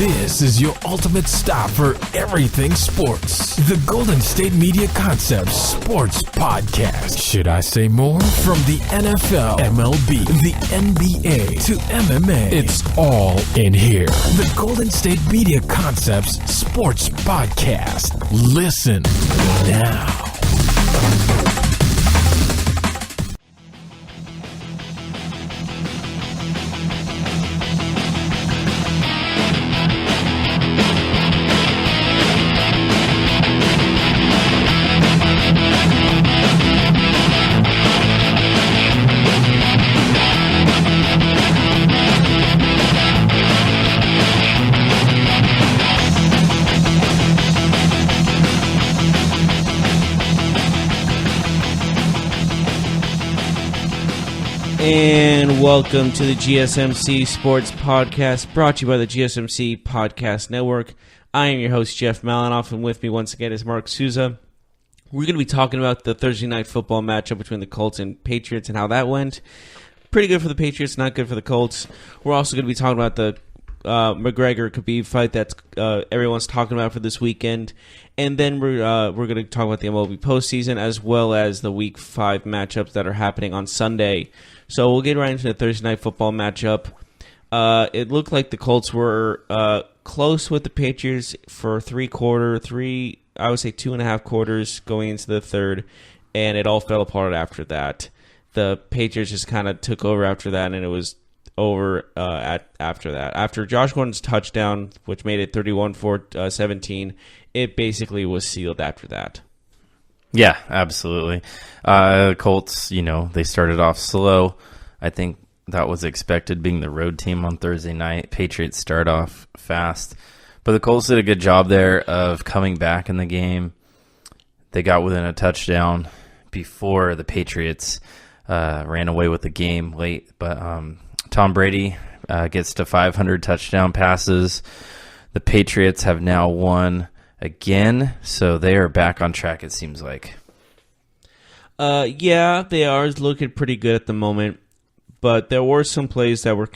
This is your ultimate stop for everything sports. The Golden State Media Concepts Sports Podcast. Should I say more? From the NFL, MLB, the NBA to MMA, it's all in here. The Golden State Media Concepts Sports Podcast. Listen now. And welcome to the GSMC Sports Podcast, brought to you by the GSMC Podcast Network. I am your host, Jeff Malinoff, and with me once again is Marc Souza. We're going to be talking about the Thursday night football matchup between the Colts and Patriots and how that went. Pretty good for the Patriots, not good for the Colts. We're also going to be talking about the Mcgregor Khabib fight that everyone's talking about for this weekend. And then we're going to talk about the MLB postseason as well as the Week 5 matchups that are happening on Sunday. So we'll get right into the Thursday night football matchup. It looked like the Colts were close with the Patriots for I would say 2.5 quarters going into the third, and it all fell apart after that. The Patriots just kind of took over after that, and it was over after that. After Josh Gordon's touchdown, which made it 31-17, it basically was sealed after that. Yeah, absolutely. Colts, they started off slow. I think that was expected, being the road team on Thursday night. Patriots start off fast. But the Colts did a good job there of coming back in the game. They got within a touchdown before the Patriots ran away with the game late. But Tom Brady gets to 500 touchdown passes. The Patriots have now won again, so they are back on track, it seems like. Yeah, they are looking pretty good at the moment, but there were some plays that were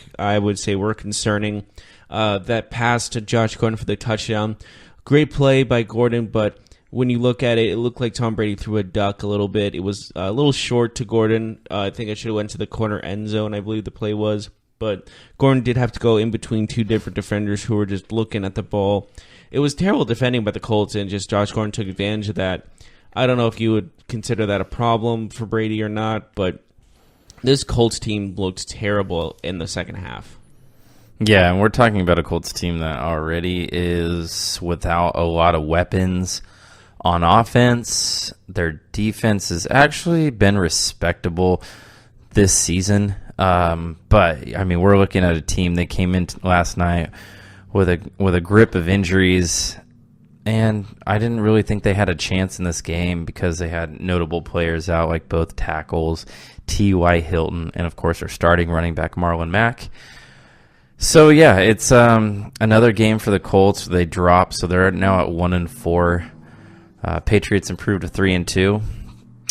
concerning. That pass to Josh Gordon for the touchdown, great play by Gordon, but when you look at it, it looked like Tom Brady threw a duck a little bit. It was a little short to Gordon. I think it should have went to the corner end zone, I believe the play was, but Gordon did have to go in between two different defenders who were just looking at the ball. It was terrible defending by the Colts, and just Josh Gordon took advantage of that. I don't know if you would consider that a problem for Brady or not, but this Colts team looked terrible in the second half. Yeah, and we're talking about a Colts team that already is without a lot of weapons on offense. Their defense has actually been respectable this season. But, we're looking at a team that came in last night with a grip of injuries, and I didn't really think they had a chance in this game because they had notable players out, like both tackles, T.Y. Hilton, and of course our starting running back Marlon Mack. So yeah, it's another game for the Colts. They dropped, so they're now at 1-4. Patriots improved to 3-2.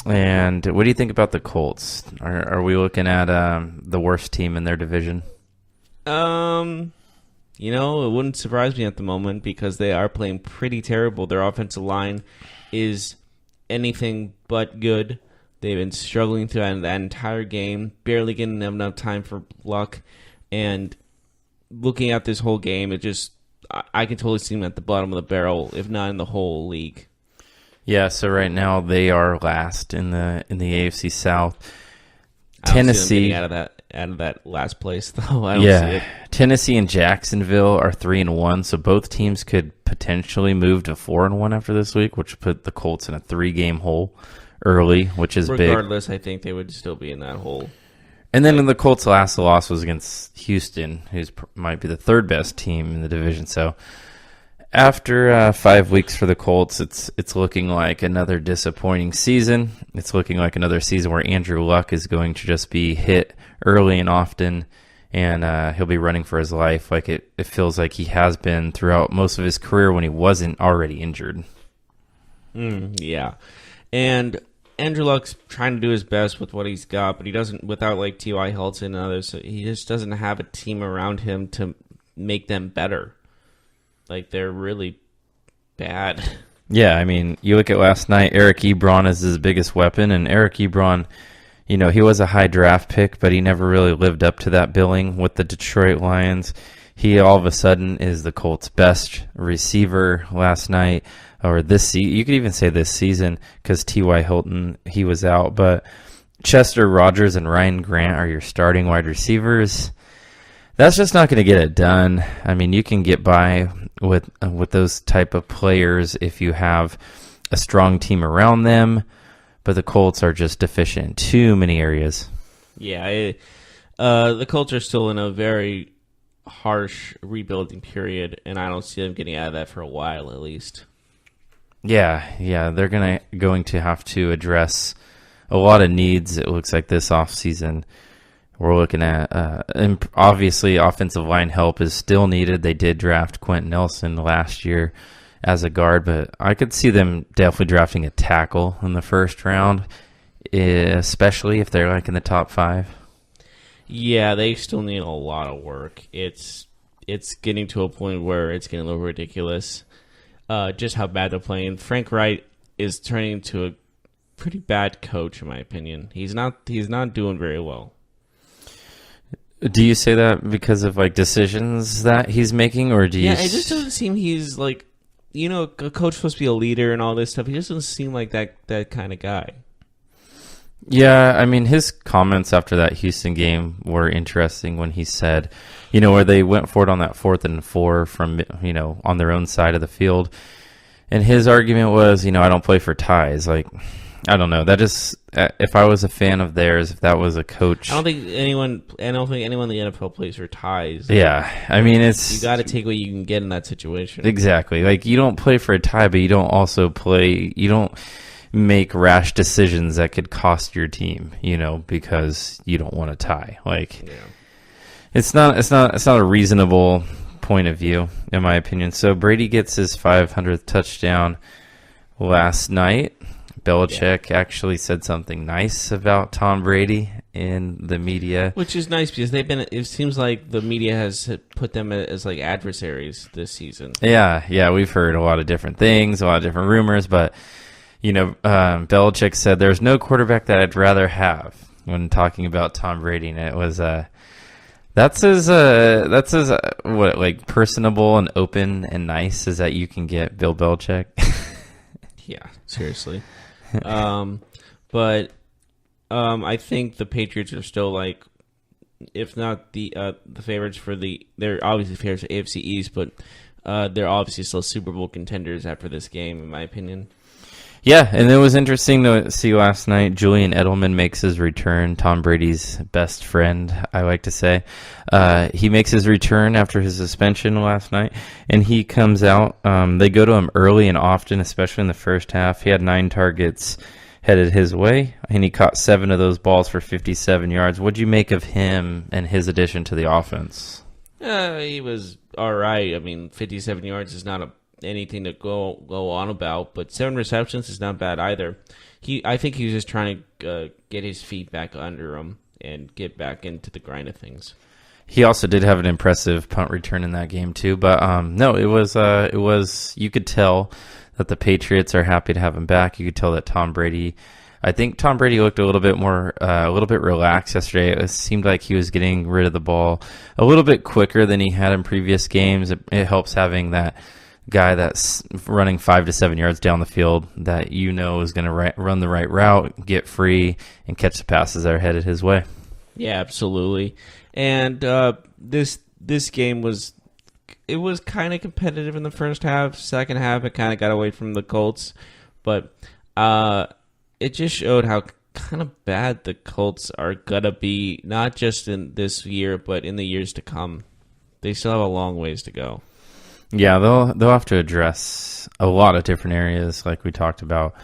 And what do you think about the Colts? Are we looking at the worst team in their division? It wouldn't surprise me at the moment because they are playing pretty terrible. Their offensive line is anything but good. They've been struggling throughout that entire game, barely getting enough time for luck. And looking at this whole game, I can totally see them at the bottom of the barrel, if not in the whole league. Yeah, so right now they are last in the AFC South. Tennessee out of that last place though. I don't see it. Tennessee and Jacksonville are 3-1, so both teams could potentially move to 4-1 after this week, which would put the Colts in a 3-game hole early, which is big. Regardless, I think they would still be in that hole. And then in the Colts' last loss was against Houston, who might be the third best team in the division. So after 5 weeks for the Colts, it's looking like another disappointing season. It's looking like another season where Andrew Luck is going to just be hit early and often, and he'll be running for his life like it feels like he has been throughout most of his career when he wasn't already injured. Yeah. And Andrew Luck's trying to do his best with what he's got, but he doesn't, without like T.Y. Hilton and others, so he just doesn't have a team around him to make them better. Like, they're really bad. Yeah, I mean, you look at last night, Eric Ebron is his biggest weapon, and Eric Ebron, you know, he was a high draft pick, but he never really lived up to that billing with the Detroit Lions. He all of a sudden is the Colts' best receiver last night, or this season. You could even say this season, because T.Y. Hilton, he was out, but Chester Rogers and Ryan Grant are your starting wide receivers. That's just not going to get it done. I mean, you can get by with those type of players if you have a strong team around them, but the Colts are just deficient in too many areas. Yeah, the Colts are still in a very harsh rebuilding period, and I don't see them getting out of that for a while at least. Yeah, they're going to have to address a lot of needs. It looks like this offseason. We're looking at, and obviously, offensive line help is still needed. They did draft Quentin Nelson last year as a guard, but I could see them definitely drafting a tackle in the first round, especially if they're like in the top 5. Yeah, they still need a lot of work. It's getting to a point where it's getting a little ridiculous. Just how bad they're playing. Frank Wright is turning into a pretty bad coach, in my opinion. He's not doing very well. Do you say that because of like decisions that he's making, or do you? Yeah, it just doesn't seem he's like, you know, a coach supposed to be a leader and all this stuff. He just doesn't seem like that kind of guy. Yeah, I mean, his comments after that Houston game were interesting when he said, you know, where they went for it on that 4th and 4 from, you know, on their own side of the field. And his argument was, you know, I don't play for ties. Like, I don't know. That just, if I was a fan of theirs, if that was a coach. I don't think anyone in the NFL plays for ties. Yeah. I mean, you got to take what you can get in that situation. Exactly. Like, you don't play for a tie, but you don't also you don't make rash decisions that could cost your team, you know, because you don't want to tie. Like, yeah. It's not a reasonable point of view, in my opinion. So Brady gets his 500th touchdown last night. Belichick actually said something nice about Tom Brady in the media, which is nice because it seems like the media has put them as like adversaries this season. Yeah, we've heard a lot of different things, a lot of different rumors, but you know, Belichick said there's no quarterback that I'd rather have when talking about Tom Brady, and it was that's as what, like, personable and open and nice as that you can get, Bill Belichick. Yeah, seriously. But I think the Patriots are still, like, if not the favorites they're obviously favorites for AFC East, but they're obviously still Super Bowl contenders after this game, in my opinion. Yeah, and it was interesting to see last night, Julian Edelman makes his return, Tom Brady's best friend, I like to say. He makes his return after his suspension last night, and he comes out. They go to him early and often, especially in the first half. He had 9 targets headed his way, and he caught 7 of those balls for 57 yards. What'd you make of him and his addition to the offense? He was all right. I mean, 57 yards is not anything to go on about, but 7 receptions is not bad either. I think he was just trying to get his feet back under him and get back into the grind of things. He also did have an impressive punt return in that game too, but no, it was you could tell that the Patriots are happy to have him back. You could tell that I think Tom Brady looked a little bit relaxed yesterday. It seemed like he was getting rid of the ball a little bit quicker than he had in previous games. It helps having that guy that's running 5 to 7 yards down the field that you know is going to run the right route, get free, and catch the passes that are headed his way. Yeah, absolutely. And this game was kind of competitive in the first half. Second half, it kind of got away from the Colts, but it just showed how kind of bad the Colts are gonna be, not just in this year, but in the years to come. They still have a long ways to go. Yeah, they'll have to address a lot of different areas, like we talked about.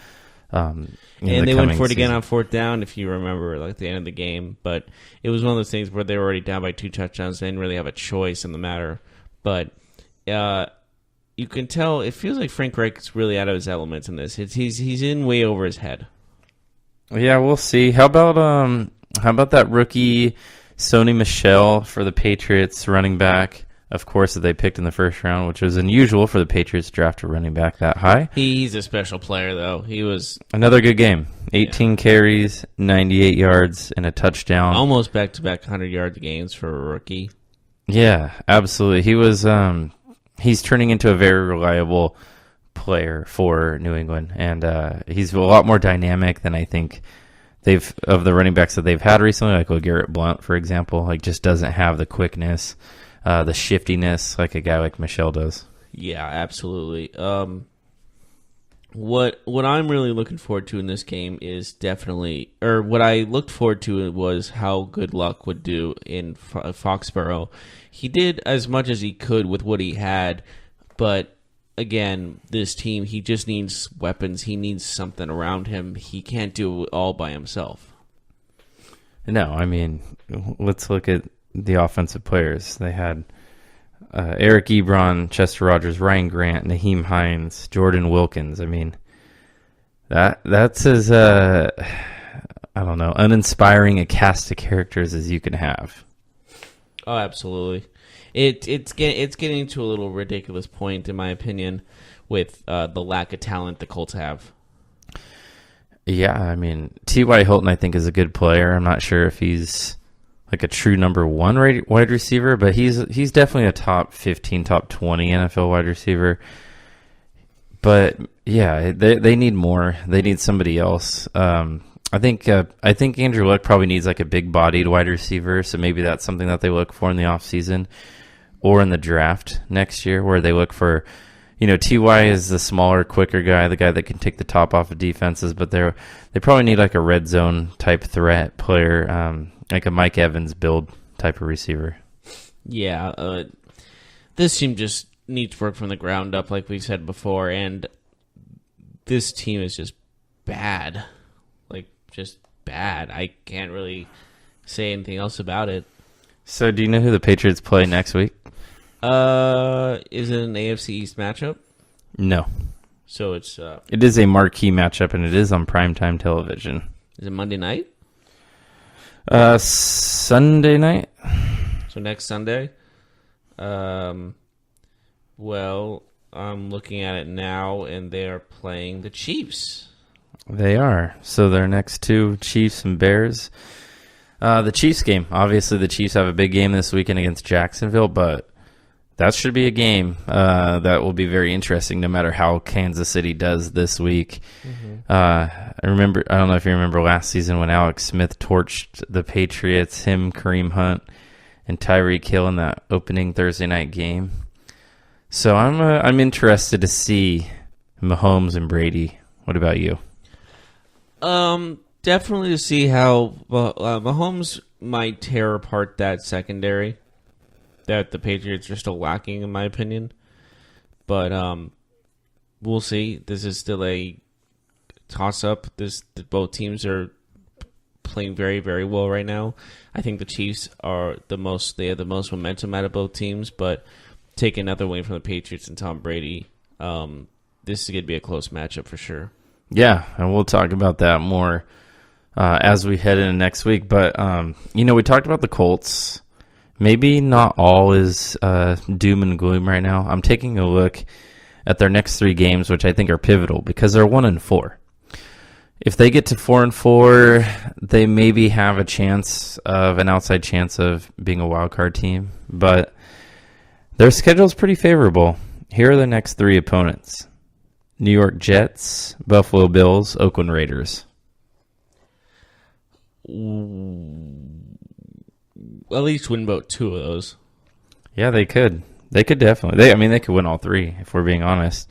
And they went for it again on 4th down, if you remember, like the end of the game. But it was one of those things where they were already down by 2 touchdowns. They didn't really have a choice in the matter. But you can tell it feels like Frank Reich's really out of his elements in this. He's in way over his head. Yeah, we'll see. How about that rookie Sony Michel for the Patriots running back? of course, that they picked in the first round, which was unusual for the Patriots to draft a running back that high. He's a special player, though. He was another good game. 18 carries, 98 yards, and a touchdown. Almost back-to-back 100-yard games for a rookie. Yeah, absolutely. He was. He's turning into a very reliable player for New England, and he's a lot more dynamic than I think of the running backs that they've had recently, like Garrett Blount, for example. Like, just doesn't have the quickness, the shiftiness like a guy like Michelle does. Yeah, absolutely. What I'm really looking forward to in this game is definitely, or what I looked forward to was how good Luck would do in Foxborough. He did as much as he could with what he had, but again, this team, he just needs weapons. He needs something around him. He can't do it all by himself. No, I mean, let's look at the offensive players. They had Eric Ebron, Chester Rogers, Ryan Grant, Naheem Hines, Jordan Wilkins. I mean, that's as uninspiring a cast of characters as you can have. Oh, absolutely. It's getting to a little ridiculous point, in my opinion, with the lack of talent the Colts have. Yeah, I mean, T.Y. Hilton, I think, is a good player. I'm not sure if he's like a true number one wide receiver, but he's definitely a top 15, top 20 NFL wide receiver. But yeah, they need more. They need somebody else. I think Andrew Luck probably needs like a big-bodied wide receiver, so maybe that's something that they look for in the offseason or in the draft next year, where they look for, T.Y. is the smaller, quicker guy, the guy that can take the top off of defenses, but they probably need like a red zone type threat player, like a Mike Evans build type of receiver. Yeah, this team just needs work from the ground up, like we said before, and this team is just bad. Just bad. I can't really say anything else about it. So do you know who the Patriots play next week? Is it an AFC East matchup? No. So it's it is a marquee matchup, and it is on primetime television. Is it Monday night? Sunday night. So next Sunday? Well, I'm looking at it now, and they are playing the Chiefs. They are. So their next two, Chiefs and Bears. The Chiefs game. Obviously, the Chiefs have a big game this weekend against Jacksonville, but that should be a game that will be very interesting no matter how Kansas City does this week. Mm-hmm. I don't know if you remember last season when Alex Smith torched the Patriots, him, Kareem Hunt, and Tyreek Hill in that opening Thursday night game. So I'm interested to see Mahomes and Brady. What about you? Definitely to see how Mahomes might tear apart that secondary that the Patriots are still lacking, in my opinion. But we'll see. This is still a toss-up. Both teams are playing very, very well right now. I think the Chiefs they have the most momentum out of both teams, but take another win from the Patriots and Tom Brady. This is going to be a close matchup for sure. Yeah, and we'll talk about that more as we head into next week. But, we talked about the Colts. Maybe not all is doom and gloom right now. I'm taking a look at their next three games, which I think are pivotal because they're 1-4. If they get to 4-4, they maybe have an outside chance of being a wild card team. But their schedule is pretty favorable. Here are the next three opponents: New York Jets, Buffalo Bills, Oakland Raiders. At least win about two of those. Yeah, they could. They could definitely. They could win all three, if we're being honest.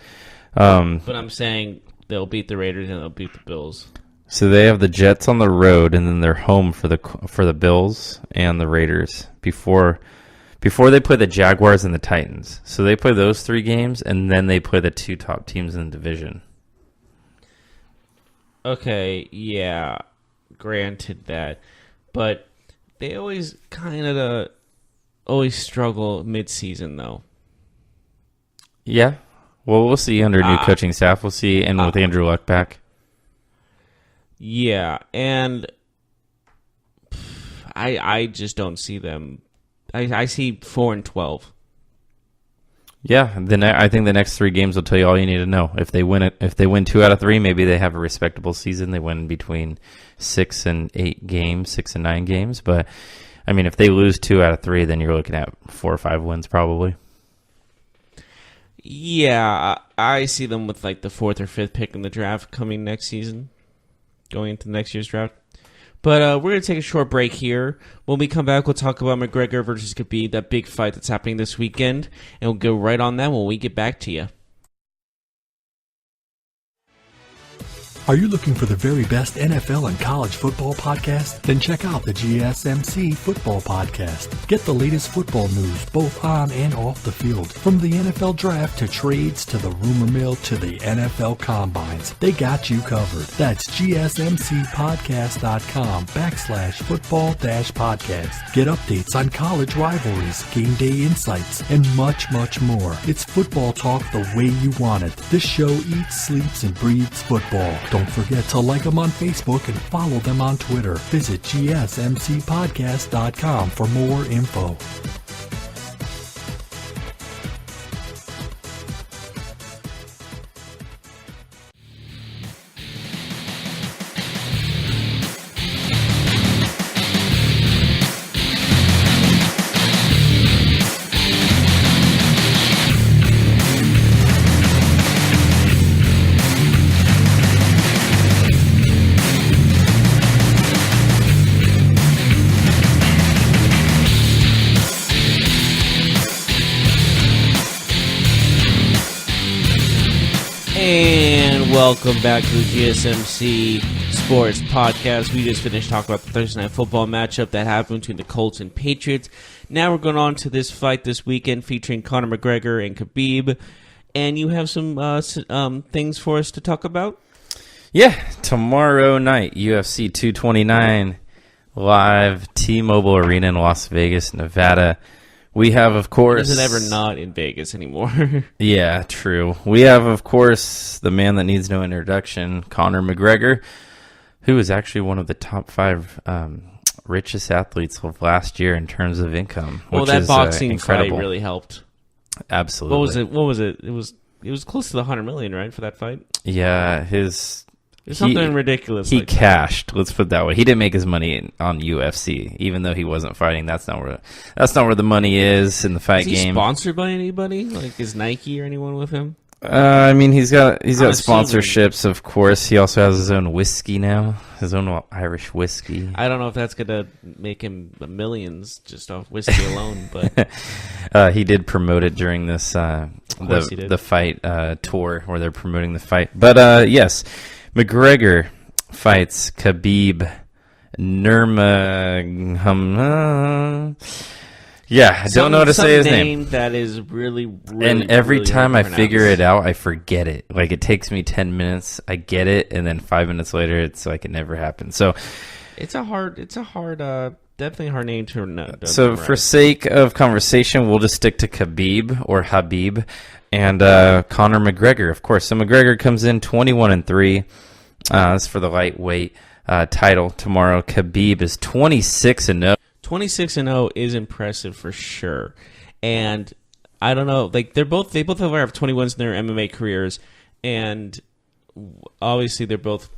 But I'm saying they'll beat the Raiders and they'll beat the Bills. So they have the Jets on the road, and then they're home for the Bills and the Raiders before they play the Jaguars and the Titans. So they play those three games, and then they play the two top teams in the division. Okay, yeah, granted that. But they always struggle mid-season, though. Yeah. Well, we'll see under new coaching staff. We'll see, and with Andrew Luck back. Yeah, and I just don't see them. I see 4-12. Yeah, I think the next 3 games will tell you all you need to know. If they win 2 out of 3, maybe they have a respectable season. They win between 6 and 8 games, 6 and 9 games. But I mean, if they lose 2 out of 3, then you're looking at 4 or 5 wins probably. Yeah, I see them with like the 4th or 5th pick in the draft coming next season, going into next year's draft. But we're going to take a short break here. When we come back, we'll talk about McGregor versus Khabib, that big fight that's happening this weekend. And we'll go right on that when we get back to you. Are you looking for the very best NFL and college football podcast? Then check out the GSMC Football Podcast. Get the latest football news both on and off the field. From the NFL Draft to trades to the rumor mill to the NFL Combines. They got you covered. That's GSMCpodcast.com/football-podcast. Get updates on college rivalries, game day insights, and much, much more. It's football talk the way you want it. This show eats, sleeps, and breathes football. Don't forget to like them on Facebook and follow them on Twitter. Visit GSMCpodcast.com for more info. And welcome back to the GSMC Sports Podcast. We just finished talking about the Thursday Night Football matchup that happened between the Colts and Patriots. Now we're going on to this fight this weekend featuring Conor McGregor and Khabib. And you have some things for us to talk about? Yeah, tomorrow night, UFC 229, live T-Mobile Arena in Las Vegas, Nevada. We have, of course... Is it ever not in Vegas anymore? Yeah, true. We have, of course, the man that needs no introduction, Conor McGregor, who is actually one of the top 5 richest athletes of last year in terms of income. Well, which that is, boxing incredible. fight really helped. Absolutely. What was it? It was close to the $100 million, right, for that fight? Yeah, It's something ridiculous. He like cashed. That. Let's put it that way. He didn't make his money on UFC, even though he wasn't fighting. That's not where the money is in the fight game. Is he sponsored by anybody? Like, is Nike or anyone with him? I mean, he's got sponsorships, of course. He also has his own whiskey now, his own Irish whiskey. I don't know if that's gonna make him millions just off whiskey alone, but he did promote it during this the fight tour where they're promoting the fight. But yes. McGregor fights Khabib Nurmagomedov. I don't know how to say his name. That is really, and every really time I figure it out, I forget it. Like, it takes me 10 minutes, I get it, and then 5 minutes later, it's like it never happened. So it's a hard, definitely a hard name to know. So for sake of conversation, we'll just stick to Khabib or Habib. And Conor McGregor, of course. So McGregor comes in 21-3. That's for the lightweight title tomorrow. Khabib is 26-0. 26-0 is impressive for sure. And I don't know, like they both have 21s in their MMA careers, and obviously they're both.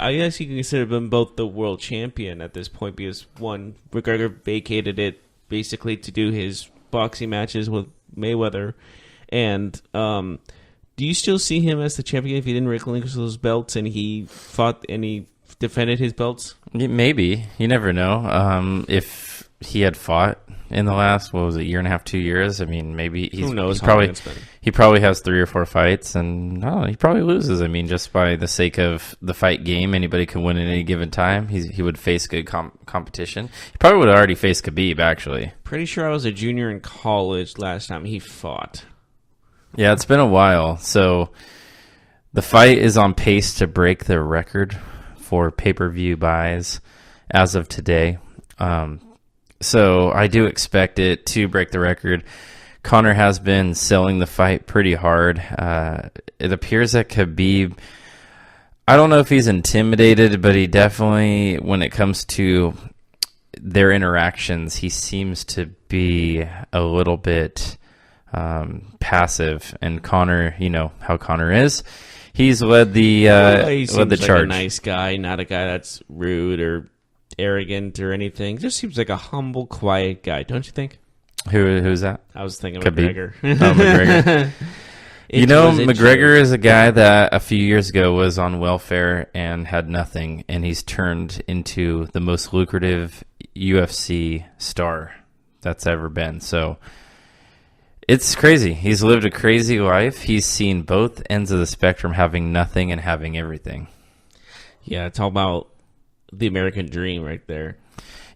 I guess you can consider them both the world champion at this point, because one, McGregor vacated it basically to do his boxing matches with Mayweather. And do you still see him as the champion if he didn't relinquish those belts and he fought and he defended his belts? Maybe. You never know. If he had fought in the last, year and a half, 2 years, I mean, maybe who knows? He probably has 3 or 4 fights, and he probably loses. I mean, just by the sake of the fight game, anybody can win at any given time. He would face good competition. He probably would have already faced Khabib, actually. Pretty sure I was a junior in college last time he fought. Yeah, it's been a while. So the fight is on pace to break the record for pay-per-view buys as of today. So I do expect it to break the record. Conor has been selling the fight pretty hard. It appears that Khabib, I don't know if he's intimidated, but he definitely, when it comes to their interactions, he seems to be a little bit passive. And Conor, you know how Conor is. He's led the he led seems the like charge. a nice guy, not a guy that's rude or arrogant or anything. Just seems like a humble, quiet guy, don't you think? Who's that? I was thinking Khabib. McGregor. Oh, McGregor. You know, McGregor is a guy that a few years ago was on welfare and had nothing, and he's turned into the most lucrative UFC star that's ever been. So it's crazy. He's lived a crazy life. He's seen both ends of the spectrum, having nothing and having everything. Yeah, it's all about the American dream right there.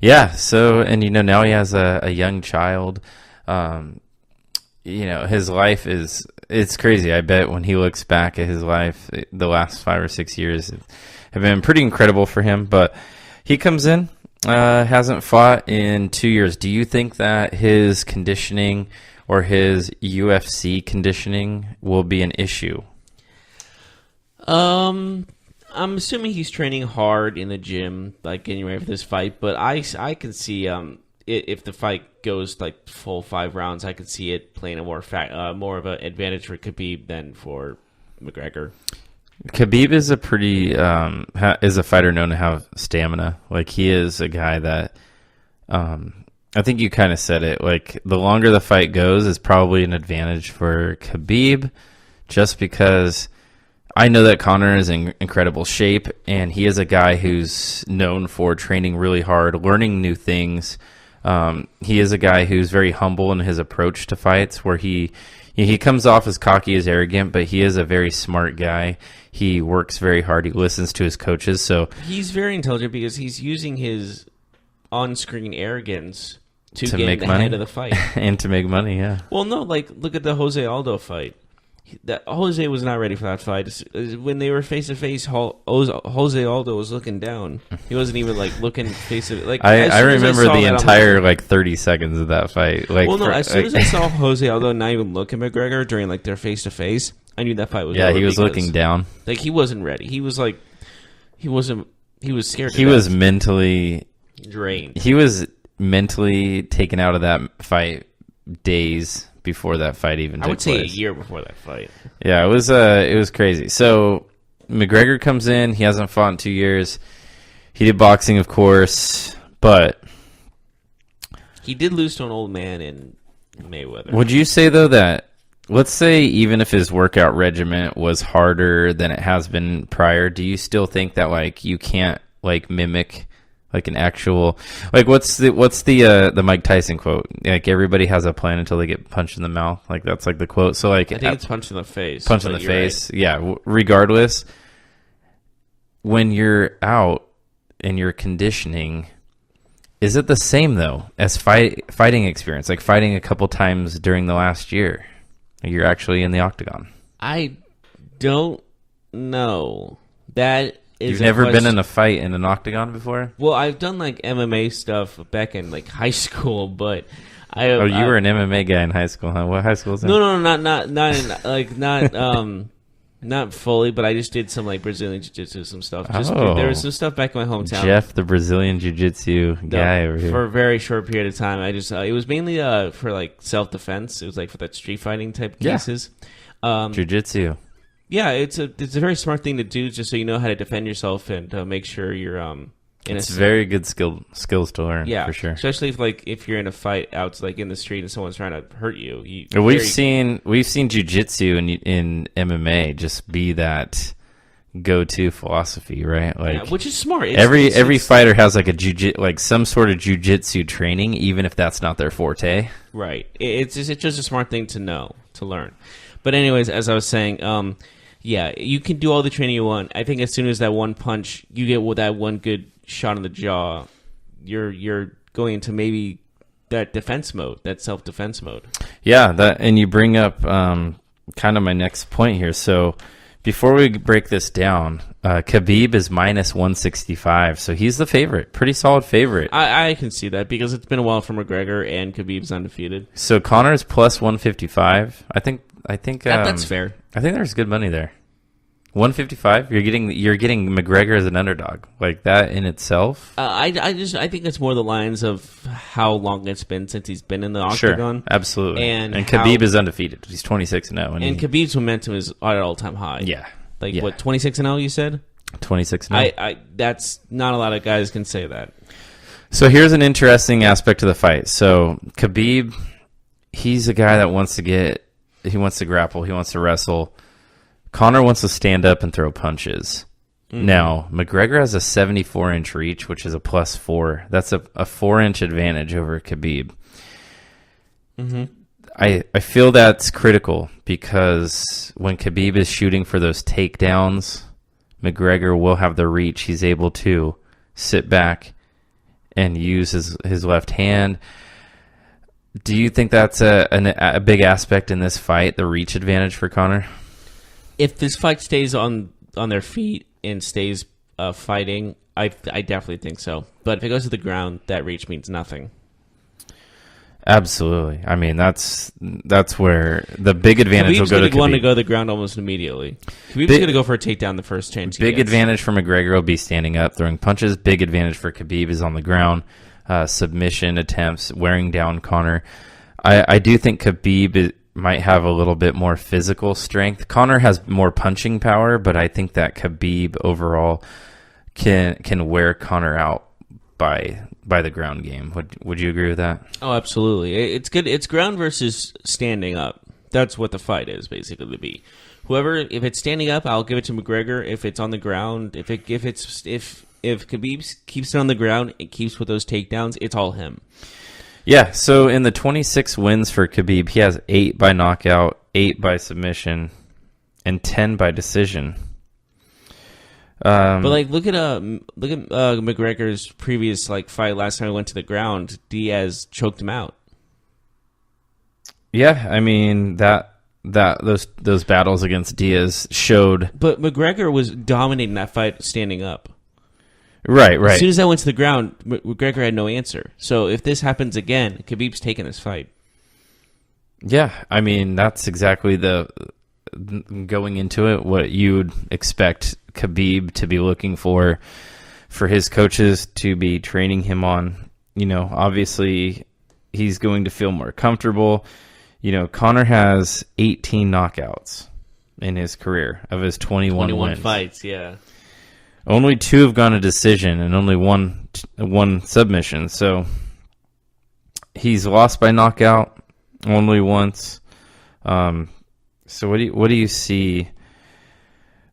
Yeah. So, and you know, now he has a young child. You know, his life it's crazy. I bet when he looks back at his life, the last 5 or 6 years have been pretty incredible for him. But he comes in, hasn't fought in 2 years. Do you think that his conditioning or his UFC conditioning will be an issue? I'm assuming he's training hard in the gym, like getting ready for this fight. But I can see if the fight goes like full 5 rounds, I could see it playing a more of an advantage for Khabib than for McGregor. Khabib is a pretty is a fighter known to have stamina. Like, he is a guy that I think you kind of said it. Like, the longer the fight goes is probably an advantage for Khabib, just because I know that Conor is in incredible shape, and he is a guy who's known for training really hard, learning new things. He is a guy who's very humble in his approach to fights, where he comes off as cocky, as arrogant, but he is a very smart guy. He works very hard. He listens to his coaches. So he's very intelligent because he's using his on-screen arrogance to get make in the money head of the fight. and to make money, yeah. Well, no, like, look at the Jose Aldo fight. That Jose was not ready for that fight. When they were face to face, Jose Aldo was looking down. He wasn't even like looking face to like. I remember the entire like 30 seconds of that fight. Like, well, no, as soon as I saw Jose Aldo not even look at McGregor during like their face to face, I knew that fight was over. He was looking down. Like, he wasn't ready. He was like, he was scared. He was mentally drained. He was mentally taken out of that fight days before that fight even took place. I would say a year before that fight. Yeah, it was crazy. So McGregor comes in. He hasn't fought in 2 years. He did boxing, of course, but he did lose to an old man in Mayweather. Would you say, though, that, let's say even if his workout regimen was harder than it has been prior, do you still think that, like, you can't, like, mimic like an actual, like, what's the Mike Tyson quote? Like, everybody has a plan until they get punched in the mouth. Like, that's like the quote. So, like, I think it's punch in the face. Punch in the face. Right. Yeah. Regardless, when you're out and you're conditioning, is it the same though as fighting experience? Like, fighting a couple times during the last year, you're actually in the octagon. I don't know. You've never been in a fight in an octagon before? Well, I've done like MMA stuff back in like high school, but you were an MMA guy in high school, huh? What high school is that? No, not fully, but I just did some like Brazilian jiu-jitsu, some stuff. There was some stuff back in my hometown. Jeff, the Brazilian jiu-jitsu guy over here. For a very short period of time, I just it was mainly for like self-defense. It was like for that street fighting type cases. Jiu-jitsu. Yeah, it's a very smart thing to do, just so you know how to defend yourself and make sure you're It's very good skills to learn. Yeah, for sure. Especially if you're in a fight out like in the street and someone's trying to hurt you. We've seen jiu-jitsu in MMA just be that go-to philosophy, right? Like, which is smart. Every fighter has like some sort of jiu-jitsu training, even if that's not their forte. Right. It's just a smart thing to know, to learn. But anyways, as I was saying, yeah, you can do all the training you want. I think as soon as that one punch, you get that one good shot in the jaw, you're going into maybe that defense mode, that self-defense mode. Yeah, and you bring up kind of my next point here. So before we break this down, Khabib is minus 165, so he's the favorite, pretty solid favorite. I can see that because it's been a while for McGregor and Khabib's undefeated. So Conor's plus 155. I think that's fair. I think there's good money there. 155. You're getting McGregor as an underdog, like that in itself. I think it's more the lines of how long it's been since he's been in the octagon. Sure, absolutely. And Khabib is undefeated. He's 26-0, and Khabib's momentum is at an all-time high. Yeah, what 26-0? You said 26-0. I that's not a lot of guys can say that. So here's an interesting aspect of the fight. So Khabib, he's a guy that wants to grapple, he wants to wrestle. Conor wants to stand up and throw punches. Mm-hmm. Now, McGregor has a 74-inch reach, which is a +4. That's a 4-inch advantage over Khabib. Mm-hmm. I feel that's critical because when Khabib is shooting for those takedowns, McGregor will have the reach. He's able to sit back and use his left hand. Do you think that's a big aspect in this fight, the reach advantage for Conor? If this fight stays on their feet and stays fighting, I definitely think so. But if it goes to the ground, that reach means nothing. Absolutely. I mean, that's where the big advantage will go to Khabib. Want to go to the ground almost immediately. Khabib's going to go for a takedown the first chance he gets. Big advantage for McGregor will be standing up, throwing punches. Big advantage for Khabib is on the ground, submission attempts, wearing down Conor. I do think Khabib might have a little bit more physical strength. Conor has more punching power, but I think that Khabib overall can wear Conor out by the ground game. Would you agree with that? Oh, absolutely. It's good. It's ground versus standing up. That's what the fight is basically to be. If it's standing up, I'll give it to McGregor. If it's on the ground, if Khabib keeps it on the ground and keeps with those takedowns, it's all him. Yeah, so in the 26 wins for Khabib, he has 8 by knockout, 8 by submission, and 10 by decision. But look at McGregor's previous fight last time he went to the ground. Diaz choked him out. Yeah, I mean those battles against Diaz showed. But McGregor was dominating that fight standing up. Right. As soon as I went to the ground, McGregor had no answer. So if this happens again, Khabib's taking this fight. Yeah, I mean, that's exactly going into it, what you'd expect Khabib to be looking for his coaches to be training him on. Obviously, he's going to feel more comfortable. Conor has 18 knockouts in his career of his 21 wins. Fights, yeah. Only 2 have gone to decision and only one submission. So he's lost by knockout only once. So what do you see?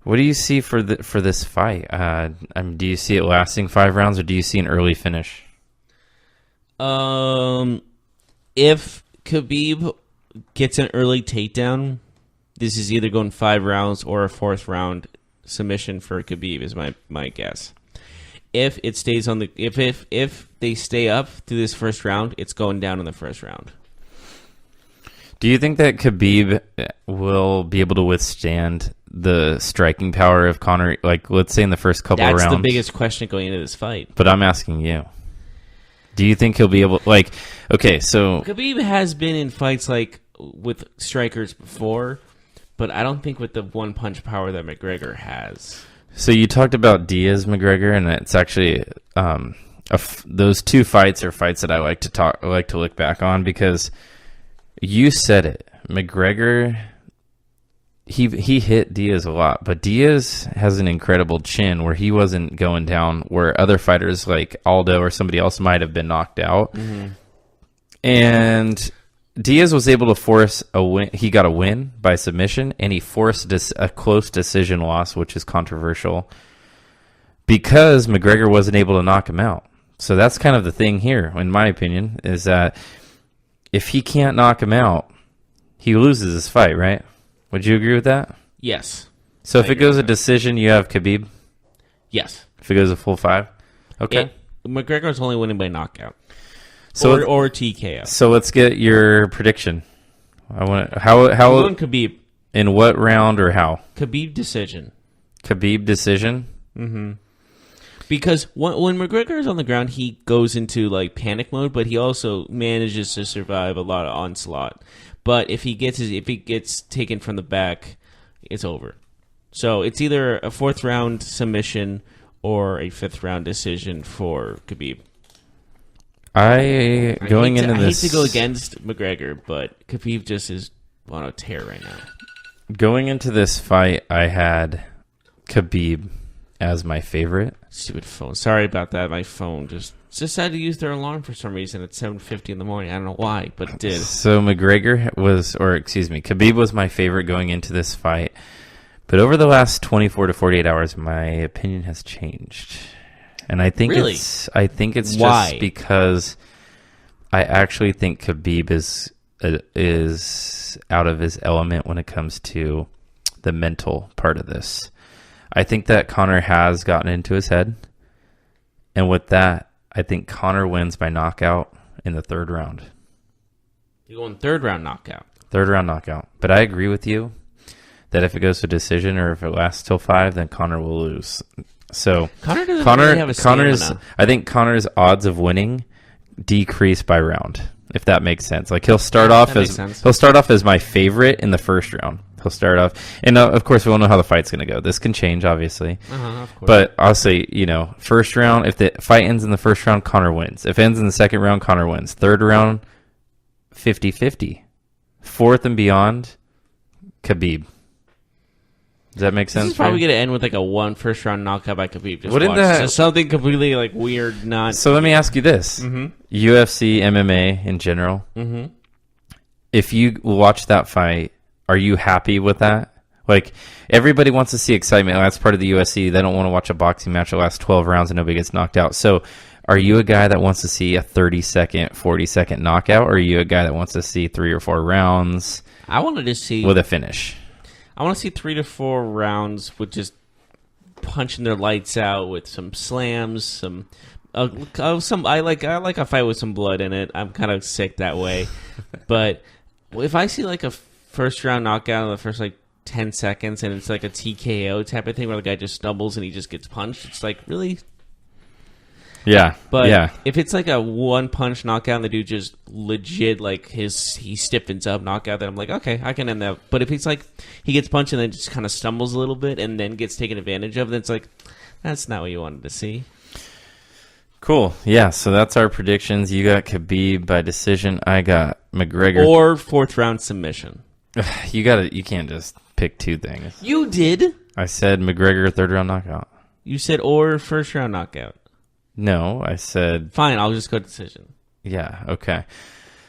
What do you see for this fight? Do you see it lasting 5 rounds, or do you see an early finish? If Khabib gets an early takedown, this is either going 5 rounds or a 4th round submission for Khabib is my guess. If it stays on the if they stay up through this first round, it's going down in the first round. Do you think that Khabib will be able to withstand the striking power of Conor? Let's say in the first couple of rounds. That's the biggest question going into this fight. But I'm asking you. Do you think he'll be able? Okay, so Khabib has been in fights with strikers before, but I don't think with the one punch power that McGregor has. So you talked about Diaz McGregor, and it's actually those 2 fights are fights that I like to look back on because you said it. McGregor, he hit Diaz a lot, but Diaz has an incredible chin where he wasn't going down where other fighters like Aldo or somebody else might have been knocked out. Mm-hmm. And Diaz was able to force a win. He got a win by submission, and he forced a close decision loss, which is controversial, because McGregor wasn't able to knock him out. So that's kind of the thing here, in my opinion, is that if he can't knock him out, he loses his fight, right? Would you agree with that? Yes. So if it goes a decision, you have Khabib? Yes. If it goes a full 5? Okay. McGregor's only winning by knockout. So or TKO. So let's get your prediction. I want I'm going Khabib. In what round or how? Khabib decision. Khabib decision? Mm-hmm. Because when McGregor is on the ground, he goes into panic mode, but he also manages to survive a lot of onslaught. But if he gets taken from the back, it's over. So it's either a 4th round submission or a 5th round decision for Khabib. I hate to go against McGregor, but Khabib just is on a tear right now. Going into this fight, I had Khabib as my favorite. Stupid phone. Sorry about that. My phone just decided to use their alarm for some reason at 7:50 in the morning. I don't know why, but it did. So Khabib was my favorite going into this fight. But over the last 24 to 48 hours, my opinion has changed. And I think it's Why? Just because I actually think Khabib is out of his element when it comes to the mental part of this. I think that Conor has gotten into his head. And with that, I think Conor wins by knockout in the 3rd round. You're going 3rd round knockout. 3rd round knockout. But I agree with you that if it goes to decision or if it lasts till 5, then Conor will lose. So Conor doesn't really have a stamina. I think Conor's odds of winning decrease by round, if that makes sense. Like he'll start off as my favorite in the 1st round. He'll start off, and of course we won't know how the fight's going to go. This can change, obviously. Of course. But I'll say, 1st round, if the fight ends in the 1st round, Conor wins. If it ends in the 2nd round, Conor wins. 3rd round, 50-50. 4th and beyond, Khabib. Does that make sense? This is probably going to end with like a 1 round knockout by Khabib. Wouldn't something completely like weird, not... So let me ask you this. UFC, MMA in general. If you watch that fight, are you happy with that? Like, everybody wants to see excitement. That's part of the UFC. They don't want to watch a boxing match that lasts 12 rounds and nobody gets knocked out. So are you a guy that wants to see a 30-second, 40-second knockout? Or are you a guy that wants to see 3 or 4 rounds I wanted to see... with a finish? I want to see 3 to 4 rounds with just punching their lights out with some slams, I like a fight with some blood in it. I'm kind of sick that way. But if I see like a 1st round knockout in the first like 10 seconds and it's like a TKO type of thing where the guy just stumbles and he just gets punched, it's like, really? Yeah. But if it's like a 1-punch knockout and the dude just legit like he stiffens up knockout, then I'm like, okay, I can end that. But if it's like he gets punched and then just kind of stumbles a little bit and then gets taken advantage of, then it's like, that's not what you wanted to see. Cool. Yeah, so that's our predictions. You got Khabib by decision. I got McGregor. Or 4th round submission. You can't just pick 2 things. You did. I said McGregor 3rd round knockout. You said or 1st round knockout. No, I said... Fine, I'll just go decision. Yeah, okay.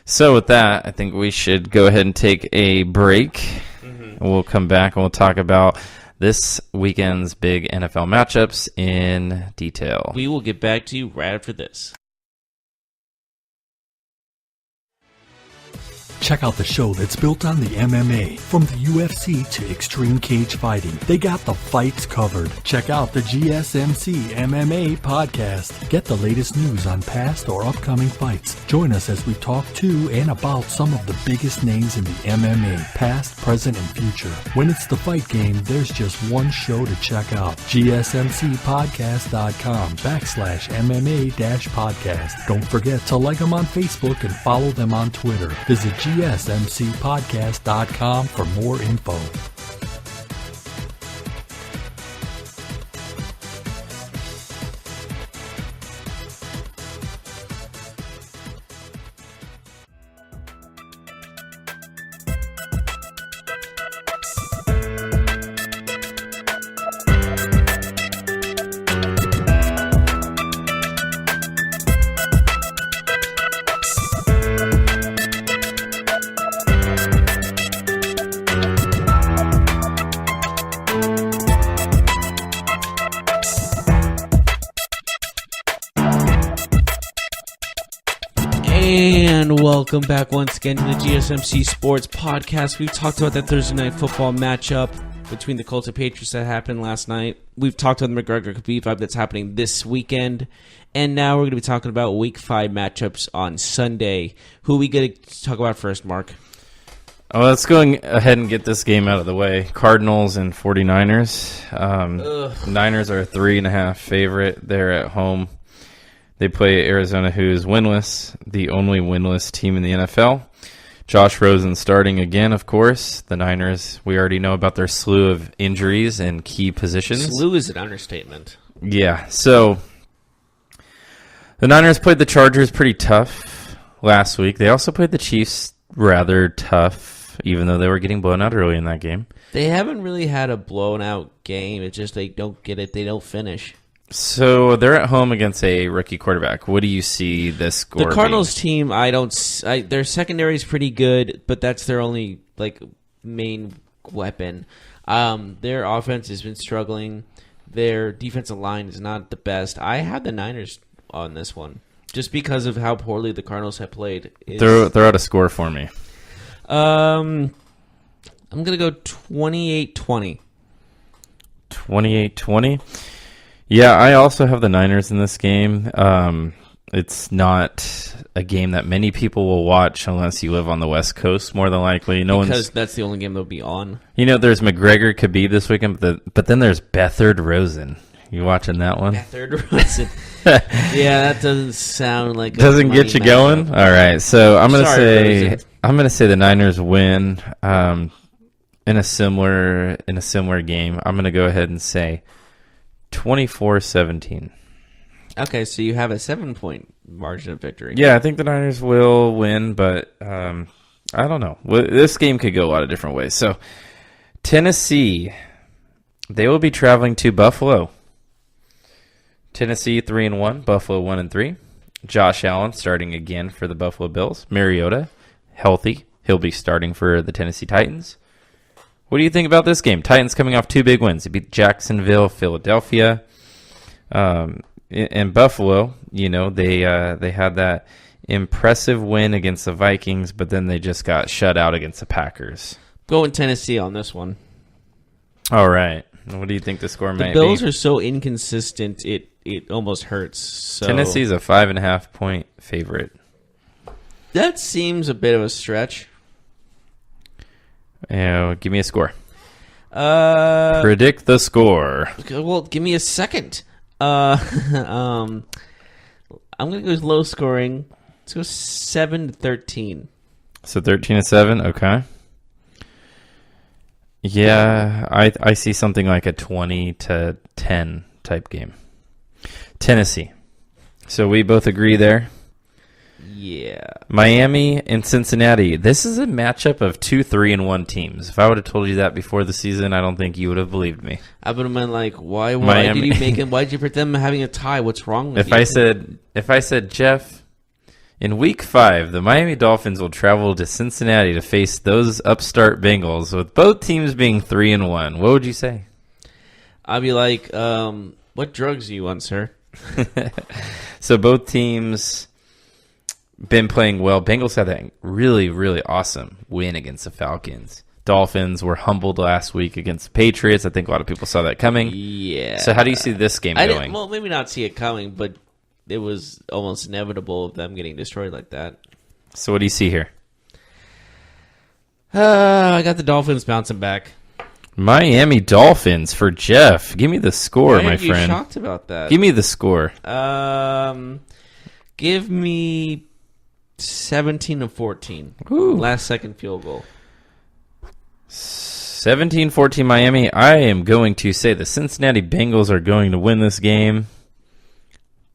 So with that, I think we should go ahead and take a break. And we'll come back and we'll talk about this weekend's big NFL matchups in detail. We will get back to you right after this. Check out the show that's built on the MMA. From the UFC to extreme cage fighting, they got the fights covered. Check out the GSMC MMA podcast. Get the latest news on past or upcoming fights. Join us as we talk to and about some of the biggest names in the MMA, past, present, and future. When it's the fight game, there's just one show to check out. GSMCpodcast.com/MMA-podcast. Don't forget to like them on Facebook and follow them on Twitter. Visit GSMCpodcast.com for more info. And welcome back once again to the GSMC Sports Podcast. We've talked about that Thursday Night Football matchup between the Colts and Patriots that happened last night. We've talked about the McGregor-Khabib fight that's happening this weekend. And now we're going to be talking about Week 5 matchups on Sunday. Who are we going to talk about first, Mark? Oh, let's go ahead and get this game out of the way. Cardinals and 49ers. Niners are a 3.5 favorite. They're at home. They play Arizona, who's winless, the only winless team in the NFL. Josh Rosen starting again, of course. The Niners, we already know about their slew of injuries and key positions. Slew is an understatement. Yeah, so the Niners played the Chargers pretty tough last week. They also played the Chiefs rather tough, even though they were getting blown out early in that game. They haven't really had a blown-out game. It's just they don't get it. They don't finish. So they're at home against a rookie quarterback. What do you see this score The Cardinals team, their secondary is pretty good, but that's their only main weapon. Their offense has been struggling. Their defensive line is not the best. I have the Niners on this one just because of how poorly the Cardinals have played. Throw out a score for me. I'm going to go 28-20. 28-20? Yeah, I also have the Niners in this game. It's not a game that many people will watch unless you live on the West Coast, more than likely. Because that's the only game they'll be on. There's McGregor, Khabib this weekend, but then there's Beathard Rosen. You watching that one? Beathard Rosen. Yeah, that doesn't sound like doesn't get you going. All right, so I'm gonna say the Niners win. In a similar game, I'm gonna go ahead and say 24-17. Okay, so you have a 7-point margin of victory. Yeah, I think the Niners will win, but I don't know. This game could go a lot of different ways. So Tennessee, they will be traveling to Buffalo. Tennessee 3-1, Buffalo 1-3. Josh Allen starting again for the Buffalo Bills. Mariota, healthy. He'll be starting for the Tennessee Titans. What do you think about this game? Titans coming off 2 big wins. They beat Jacksonville, Philadelphia. In Buffalo, they had that impressive win against the Vikings, but then they just got shut out against the Packers. Going Tennessee on this one. All right. What do you think the score might be? The Bills are so inconsistent, it almost hurts. So. Tennessee's a 5.5-point favorite. That seems a bit of a stretch. Give me a score. Predict the score. Well, give me a second. I'm going to go with low scoring. Let's go 7-13. So 13-7, okay. Yeah, I see something like a 20-10 type game. Tennessee. So we both agree there. Yeah. Miami and Cincinnati. This is a matchup of 2 3-1 teams. If I would have told you that before the season, I don't think you would have believed me. I would have been like, why did you make it? Why did you put them having a tie? What's wrong with you? If I said, Jeff, in week 5, the Miami Dolphins will travel to Cincinnati to face those upstart Bengals, with both teams being 3-1, what would you say? I'd be like, what drugs are you on, sir? So both teams been playing well. Bengals had that really, really awesome win against the Falcons. Dolphins were humbled last week against the Patriots. I think a lot of people saw that coming. Yeah. So how do you see this game going? Well, maybe not see it coming, but it was almost inevitable of them getting destroyed like that. So what do you see here? I got the Dolphins bouncing back. Miami Dolphins for Jeff. Give me the score, my friend. I'm shocked about that. Give me the score. Give me 17-14. Ooh. Last second field goal. 17-14 Miami. I am going to say the Cincinnati Bengals are going to win this game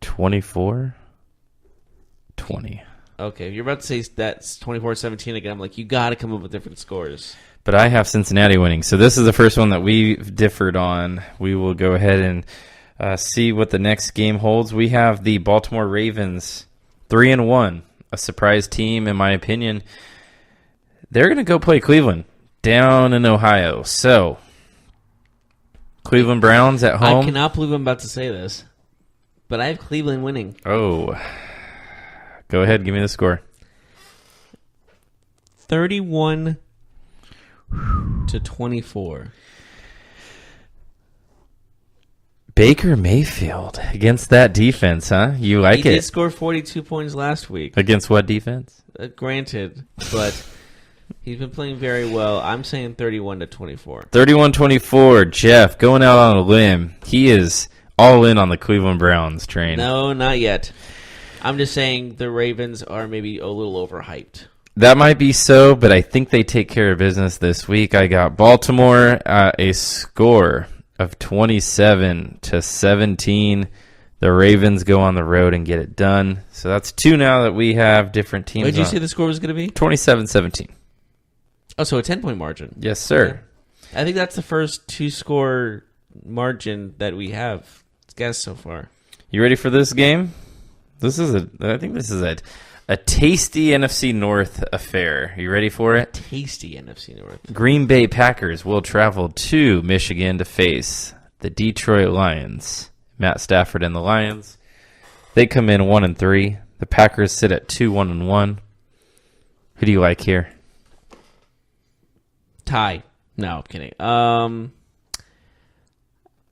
24-20. Okay, you're about to say that's 24-17 again. I'm like, you got to come up with different scores. But I have Cincinnati winning. So this is the first one that we've differed on. We will go ahead and see what the next game holds. We have the Baltimore Ravens 3-1. A surprise team, in my opinion. They're going to go play Cleveland down in Ohio. So, Cleveland Browns at home. I cannot believe I'm about to say this, but I have Cleveland winning. Oh. Go ahead, give me the score. 31-24. Baker Mayfield against that defense, huh? You like it? He did score 42 points last week. Against what defense? Granted, but he's been playing very well. I'm saying 31-24. 31-24. Jeff going out on a limb. He is all in on the Cleveland Browns train. No, not yet. I'm just saying the Ravens are maybe a little overhyped. That might be so, but I think they take care of business this week. I got Baltimore at a score of 27-17. The Ravens go on the road and get it done. So that's 2 now that we have different teams. What did you say the score was going to be? 27-17. Oh, so a 10-point margin. Yes, sir. Yeah. I think that's the first 2-score margin that we have guessed so far. You ready for this game? I think this is a tasty NFC North affair. You ready for it? Tasty NFC North. Green Bay Packers will travel to Michigan to face the Detroit Lions. Matt Stafford and the Lions. They come in 1-3. The Packers sit at 2-1-1. Who do you like here? Tie. No, I'm kidding. I'm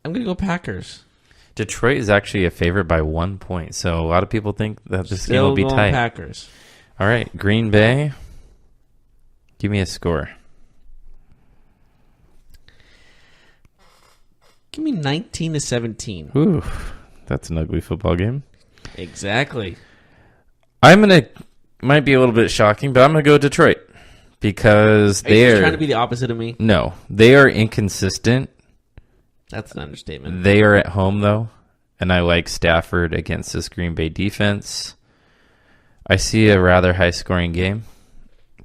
going to go Packers. Detroit is actually a favorite by 1 point, so a lot of people think that this game will be Still tight. going Packers. All right, Green Bay. Give me a score. Give me 19-17. Ooh, that's an ugly football game. Exactly. Might be a little bit shocking, but I'm gonna go Detroit because Are you trying to be the opposite of me? No, they are inconsistent. That's an understatement. They are at home though, and I like Stafford against this Green Bay defense. I see a rather high-scoring game.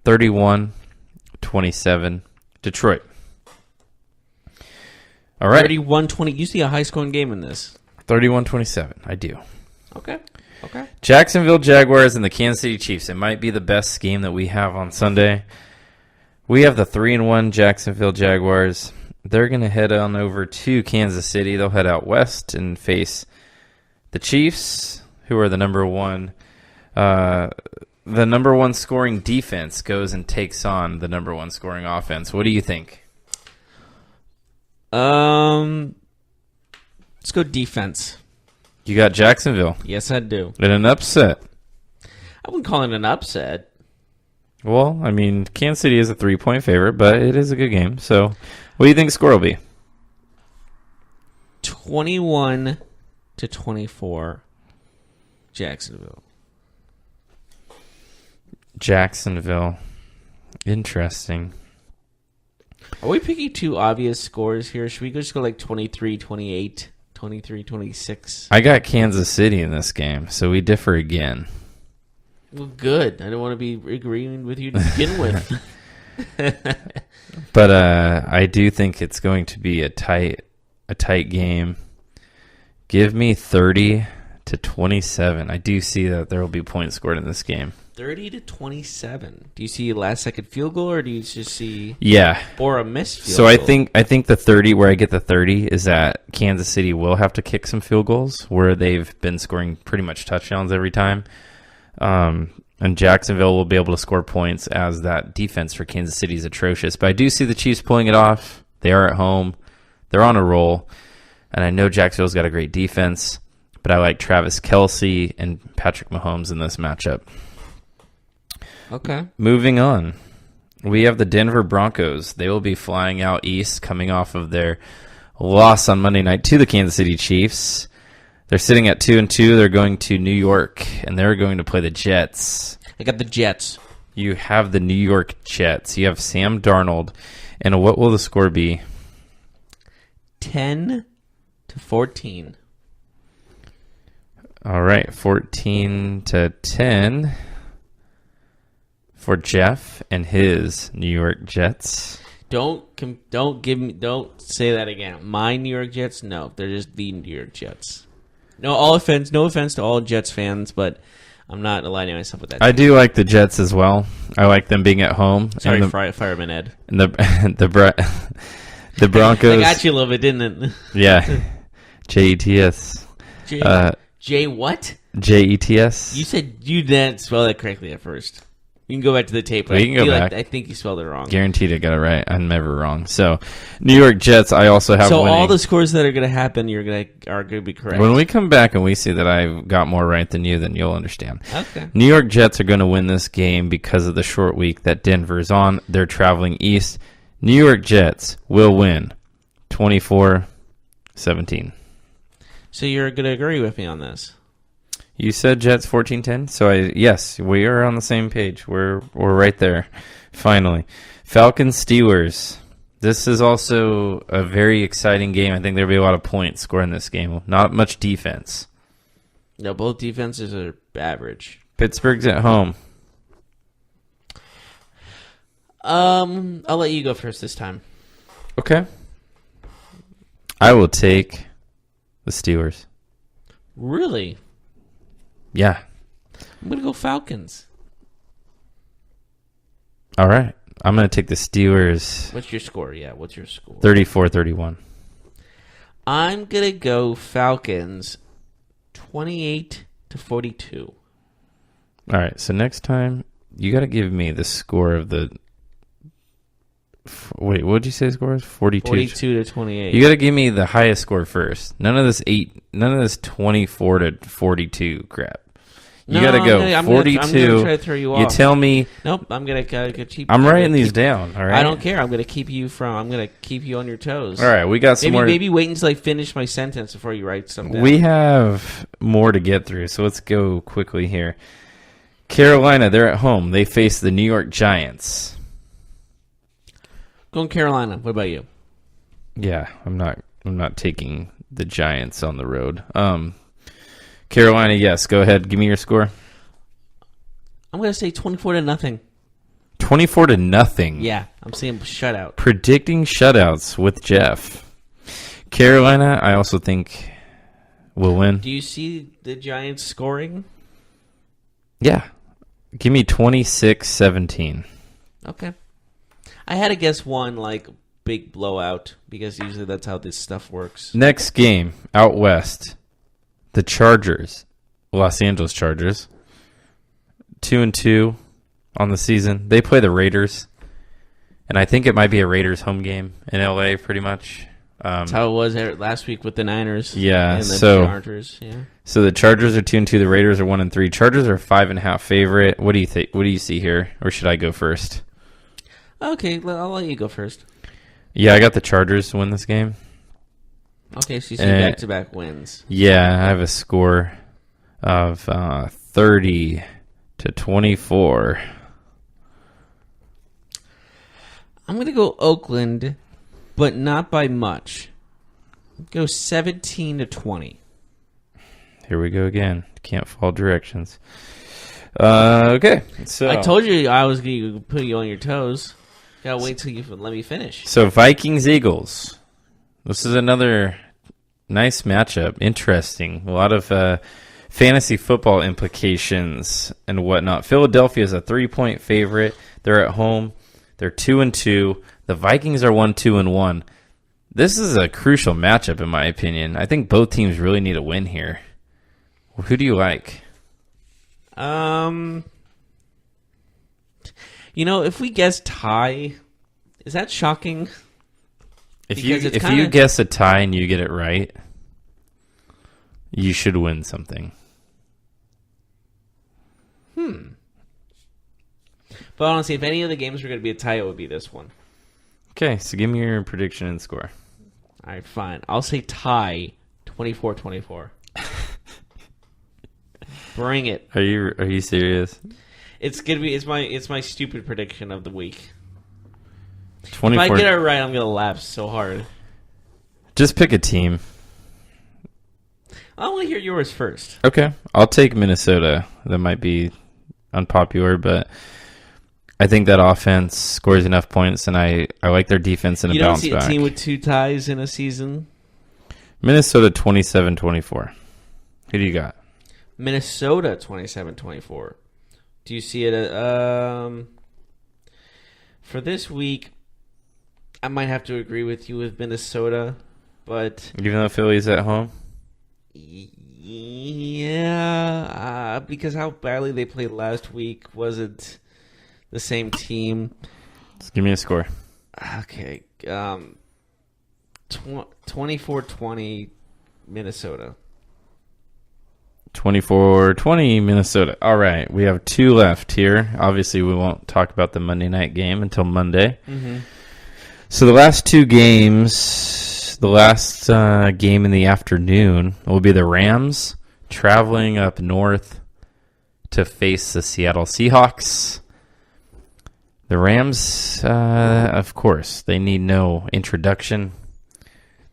31-27, Detroit. All right. 31-20. You see a high-scoring game in this. 31-27, I do. Okay. Jacksonville Jaguars and the Kansas City Chiefs. It might be the best game that we have on Sunday. We have the 3-1 Jacksonville Jaguars. They're going to head on over to Kansas City. They'll head out west and face the Chiefs, who are the number one scoring defense goes and takes on the number one scoring offense. What do you think? Let's go defense. You got Jacksonville Yes, I do. in an upset. I wouldn't call it an upset. Well, I mean, Kansas City is a 3-point favorite, but it is a good game. So, what do you think the score will be? 21-24, Jacksonville. Jacksonville. Interesting. Are we picking two obvious scores here? Should we just go like 23-28, 23-26? I got Kansas City in this game, so we differ again. Well, good. I don't want to be agreeing with you to begin with. But I do think it's going to be a tight game. Give me 30-27. I do see that there will be points scored in this game. 30-27. Do you see a last-second field goal, or do you just see or a missed field So goal? I think the 30, where I get the 30, is that Kansas City will have to kick some field goals where they've been scoring pretty much touchdowns every time. And Jacksonville will be able to score points as that defense for Kansas City is atrocious. But I do see the Chiefs pulling it off. They are at home. They're on a roll. And I know Jacksonville's got a great defense, but I like Travis Kelce and Patrick Mahomes in this matchup. Okay. Moving on. We have the Denver Broncos. They will be flying out east, coming off of their loss on Monday night to the Kansas City Chiefs. They're sitting at 2-2. They're going to New York, and they're going to play the Jets. I got the Jets. You have the New York Jets. You have Sam Darnold. And what will the score be? 10-14. All right, 14-10 for Jeff and his New York Jets. Don't say that again. My New York Jets? No, they're just the New York Jets. No offense to all Jets fans, but I'm not aligning myself with that. I do like the Jets as well. I like them being at home. Sorry, and Fireman Ed. and the Broncos. I got you a little bit, didn't it? Yeah, Jets. J what? Jets. You said you didn't spell that correctly at first. You can go back to the tape. We can go back. I think you spelled it wrong. Guaranteed I got it right. I'm never wrong. So, New York Jets, I also have winning. All the scores that are going to happen, are going to be correct. When we come back and we see that I've got more right than you, then you'll understand. Okay. New York Jets are going to win this game because of the short week that Denver's on. They're traveling east. New York Jets will win 24-17. So you're going to agree with me on this? You said Jets 14-10, so yes, we are on the same page. We're right there. Finally, Falcons Steelers. This is also a very exciting game. I think there'll be a lot of points scored in this game. Not much defense. No, both defenses are average. Pittsburgh's at home. I'll let you go first this time. Okay. I will take the Steelers. Really? Yeah. I'm going to go Falcons. All right. I'm going to take the Steelers. What's your score? Yeah, what's your score? 34-31. I'm going to go Falcons 28-42. All right. So next time, you got to give me the score of the... Wait, what did you say the score was? 42-28. You got to give me the highest score first. None of this 24-42 crap. You got to go 42. I'm going to try to throw you off. You tell me. Nope, I'm going to keep. I'm writing these down. All right. I don't care. I'm going to keep you on your toes. All right, we got some more. Maybe wait until I finish my sentence before you write something. We have more to get through, so let's go quickly here. Carolina, they're at home. They face the New York Giants. Going Carolina. What about you? Yeah, I'm not taking the Giants on the road. Carolina, yes. Go ahead. Give me your score. I'm going to say 24-0. 24-0. Yeah, I'm saying shutout. Predicting shutouts with Jeff. Carolina, I also think will win. Do you see the Giants scoring? Yeah. Give me 26-17. Okay. I had to guess one, like, big blowout, because usually that's how this stuff works. Next game, out west. The Chargers, Los Angeles Chargers, 2-2 on the season. They play the Raiders, and I think it might be a Raiders home game in LA, pretty much. That's how it was last week with the Niners. Yeah, and the Chargers. Yeah. So the Chargers are 2-2. The Raiders are 1-3. Chargers are 5.5 favorite. What do you think? What do you see here, or should I go first? Okay, I'll let you go first. Yeah, I got the Chargers to win this game. Okay, so you see back-to-back wins. Yeah, I have a score of 30-24. I'm going to go Oakland, but not by much. Go 17-20. Here we go again. Can't follow directions. Okay, so I told you I was going to put you on your toes. Gotta wait till you let me finish. So Vikings-Eagles. This is another nice matchup. Interesting. A lot of fantasy football implications and whatnot. Philadelphia is a 3-point favorite. They're at home. They're 2-2. The Vikings are 1-2-1. This is a crucial matchup, in my opinion. I think both teams really need a win here. Who do you like? If we guess tie, is that shocking? If you guess a tie and you get it right, you should win something. But honestly, if any of the games were going to be a tie, it would be this one. Okay, so give me your prediction and score. All right, fine. I'll say tie 24-24. Bring it. Are you serious? It's gonna be it's my stupid prediction of the week. 24. If I get it right, I'm gonna laugh so hard. Just pick a team. I want to hear yours first. Okay, I'll take Minnesota. That might be unpopular, but I think that offense scores enough points, and I like their defense in a bounce back. You don't see a team with 2 ties in a season? Minnesota 27-24. Who do you got? Minnesota 27-24. Do you see it? For this week, I might have to agree with you with Minnesota, but Even though Philly's at home? Yeah, because how badly they played last week wasn't the same team. Just give me a score. Okay, 24-20 Minnesota. 24-20 Minnesota. All right, we have 2 left here. Obviously, we won't talk about the Monday night game until Monday. Mm-hmm. So the last 2 games, the last game in the afternoon will be the Rams traveling up north to face the Seattle Seahawks. The Rams, of course, they need no introduction.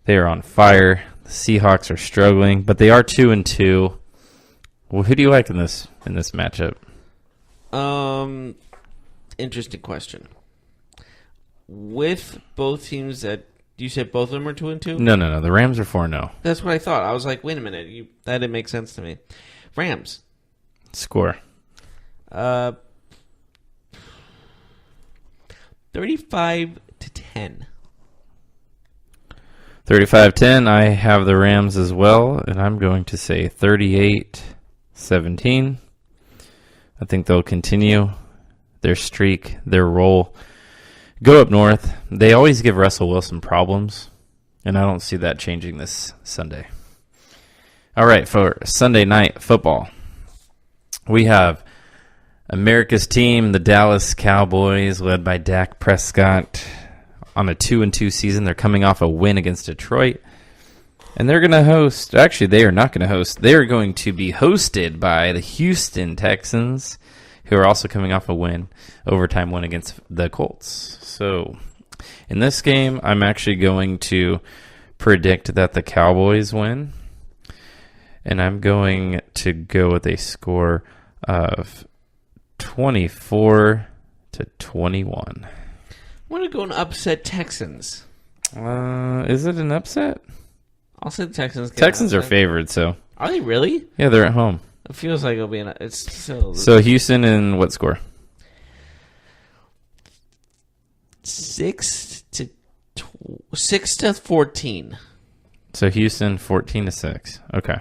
They are on fire. The Seahawks are struggling, but they are 2-2. Well, who do you like in this matchup? Interesting question. With both teams that you said both of them are 2-2? No. The Rams are 4-0. That's what I thought. I was like, wait a minute. That didn't make sense to me. Rams. Score. 35-10. 35-10. I have the Rams as well, and I'm going to say 38-17. I think they'll continue their streak, their roll. Go up north. They always give Russell Wilson problems, and I don't see that changing this Sunday. All right, for Sunday night football, we have America's team, the Dallas Cowboys, led by Dak Prescott, on a 2-2 season. They're coming off a win against Detroit, and they're going to host. Actually, they are not going to host. They are going to be hosted by the Houston Texans, who are also coming off a overtime win against the Colts. So, in this game, I'm actually going to predict that the Cowboys win, and I'm going to go with a score of 24-21. I'm going to go and upset Texans. Is it an upset? I'll say the Texans. Texans are favored, so. Are they really? Yeah, they're at home. It feels like it'll be it's still. So Houston in what score? 6-14. So Houston 14-6. Okay.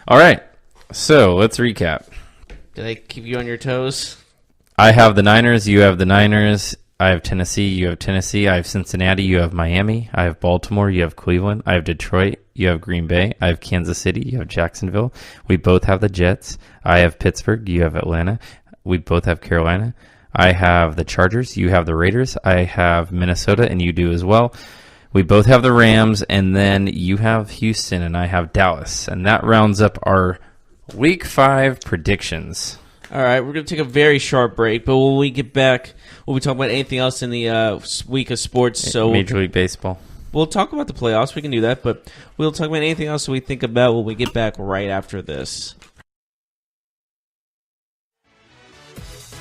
All right. So let's recap. Did I keep you on your toes? I have the Niners. You have the Niners. I have Tennessee. You have Tennessee. I have Cincinnati. You have Miami. I have Baltimore. You have Cleveland. I have Detroit. You have Green Bay. I have Kansas City. You have Jacksonville. We both have the Jets. I have Pittsburgh. You have Atlanta. We both have Carolina. I have the Chargers. You have the Raiders. I have Minnesota, and you do as well. We both have the Rams, and then you have Houston, and I have Dallas. And that rounds up our Week 5 predictions. All right, we're going to take a very short break, but when we get back, we'll be talking about anything else in the week of sports. So Major League Baseball. We'll talk about the playoffs. We can do that, but we'll talk about anything else we think about when we get back right after this.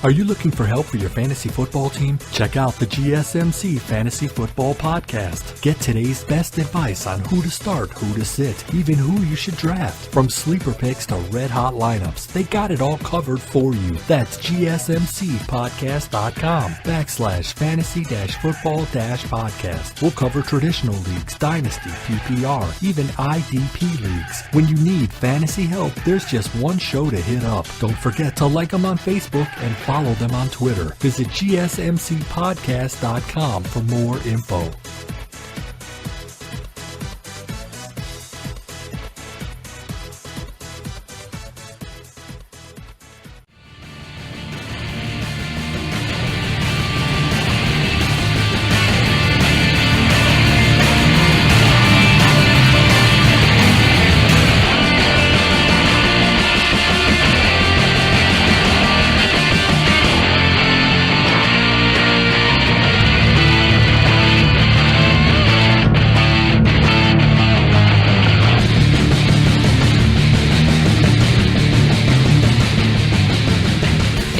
Are you looking for help for your fantasy football team? Check out the GSMC Fantasy Football Podcast. Get today's best advice on who to start, who to sit, even who you should draft. From sleeper picks to red-hot lineups, they got it all covered for you. That's GSMCpodcast.com/fantasy-football-podcast. We'll cover traditional leagues, dynasty, PPR, even IDP leagues. When you need fantasy help, there's just one show to hit up. Don't forget to like them on Facebook and follow them on Twitter. Visit GSMCpodcast.com for more info.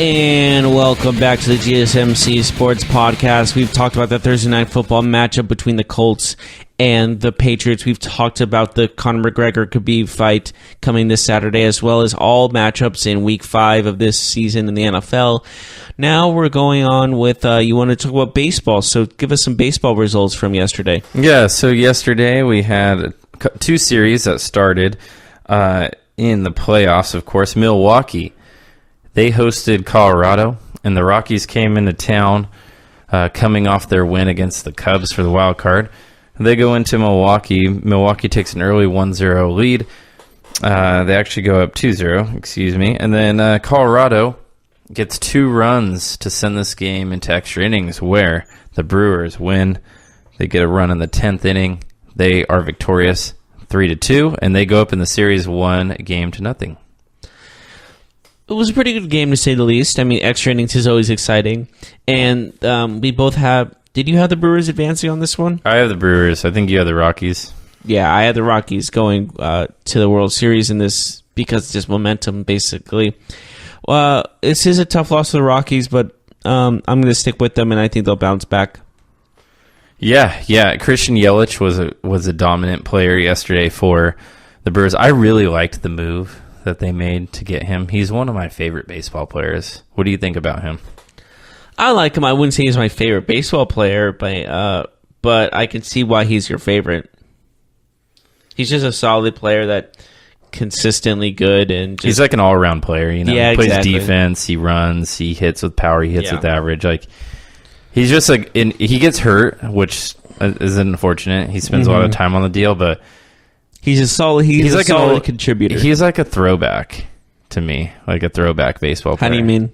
And welcome back to the GSMC Sports Podcast. We've talked about that Thursday night football matchup between the Colts and the Patriots. We've talked about the Conor McGregor Khabib fight coming this Saturday, as well as all matchups in Week 5 of this season in the NFL. Now we're going on with, you want to talk about baseball, so give us some baseball results from yesterday. Yeah, so yesterday we had 2 series that started in the playoffs, of course. Milwaukee, they hosted Colorado, and the Rockies came into town coming off their win against the Cubs for the wild card. They go into Milwaukee. Milwaukee takes an early 1-0 lead. They actually go up 2-0, and then Colorado gets 2 runs to send this game into extra innings, where the Brewers win. They get a run in the 10th inning. They are victorious 3-2, and they go up in the series 1-0. It was a pretty good game, to say the least. I mean, extra innings is always exciting. And we both have... Did you have the Brewers advancing on this one? I have the Brewers. I think you have the Rockies. Yeah, I had the Rockies going to the World Series in this because it's just momentum, basically. This is a tough loss for the Rockies, but I'm going to stick with them, and I think they'll bounce back. Yeah. Christian Yelich was a dominant player yesterday for the Brewers. I really liked the move that they made to get him. He's one of my favorite baseball players. What do you think about him? I like him. I wouldn't say he's my favorite baseball player, but I can see why he's your favorite. He's just a solid player that consistently good and just, he's like an all-around player, you know. Yeah, he plays exactly. Defense, he runs, he hits with power, he hits with average. Like he's just like he gets hurt, which is unfortunate. He spends a lot of time on the deal, but he's a solid. He's like a solid contributor. He's like a throwback to me, like a throwback baseball player. How do you mean?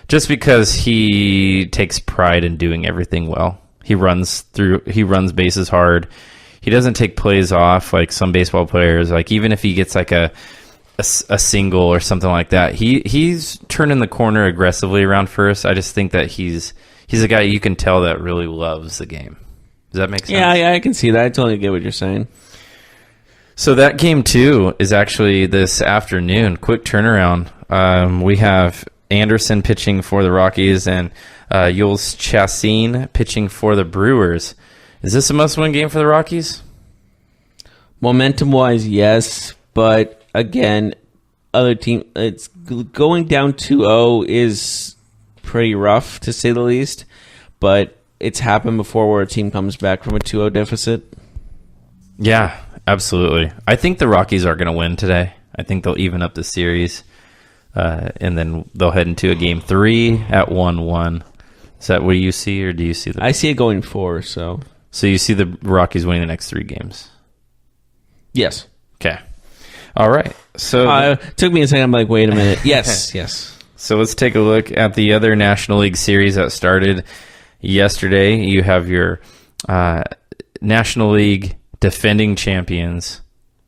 Just because he takes pride in doing everything well. He runs bases hard. He doesn't take plays off like some baseball players. Like even if he gets like a single or something like that, he's turning the corner aggressively around first. I just think that he's a guy you can tell that really loves the game. Does that make sense? Yeah, I can see that. I totally get what you're saying. So that game 2 is actually this afternoon. Quick turnaround. We have Anderson pitching for the Rockies and Jules Chassin pitching for the Brewers. Is this a must-win game for the Rockies? Momentum-wise, yes, but again, other team. It's going down 2-0 is pretty rough to say the least, but it's happened before where a team comes back from a 2-0 deficit. Yeah, absolutely. I think the Rockies are going to win today. I think they'll even up the series, and then they'll head into a game 3 at 1-1. Is that what you see, or do you see I see it going 4, so... So you see the Rockies winning the next 3 games? Yes. Okay. All right. So it took me a second. I'm like, wait a minute. Yes. So let's take a look at the other National League series that started yesterday. You have your National League defending champions,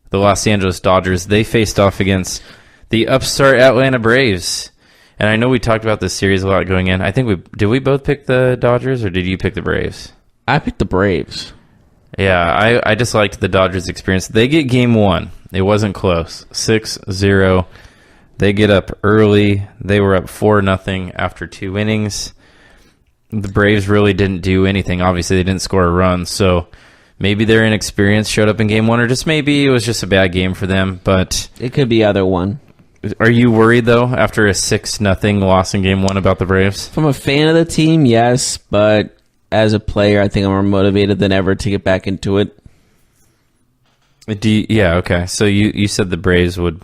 the Los Angeles Dodgers. They faced off against the upstart Atlanta Braves. And I know we talked about this series a lot going in. I think did we both pick the Dodgers, or did you pick the Braves? I picked the Braves. Yeah, I just liked the Dodgers' experience. They get game 1. It wasn't close. 6-0. They get up early. They were up 4-0 after 2 innings. The Braves really didn't do anything. Obviously, they didn't score a run. So maybe their inexperience showed up in game 1, or just maybe it was just a bad game for them. But it could be either one. Are you worried, though, after a 6-0 loss in game 1 about the Braves? From a fan of the team, yes, but... as a player, I think I'm more motivated than ever to get back into it. Yeah, okay. So you said the Braves would